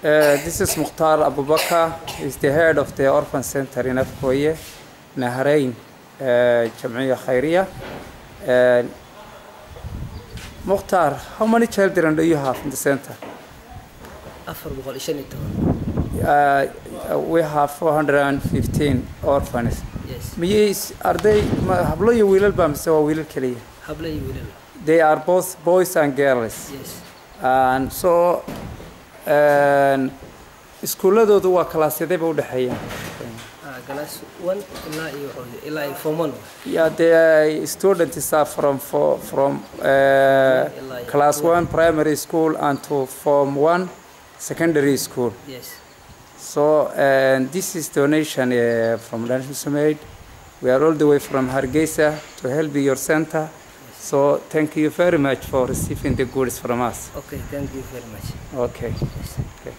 This is Mukhtar Abubakar. He's the head of the orphan center in Afkoye, Nahrain, Jamia Khairia. Mukhtar, how many children do you have in the center? We have 415 orphans. Yes. Are they hablo iyo wiilal ba mise waa wiilal kaliya? Hablo iyo wiilal. They are both boys and girls. Yes. And so iskuuladoodu waa kalaasyadayba u dhaxeeyaan. Class 1 ilaa iyo form 1. Yeah, the students are from class 1 primary school and to form 1 secondary school. Yes. So this is donation from National Summit. We are all the way from Hargeisa to help your center. Yes. So thank you very much for receiving the goods from us. Okay, thank you very much. Okay. Yes. Okay.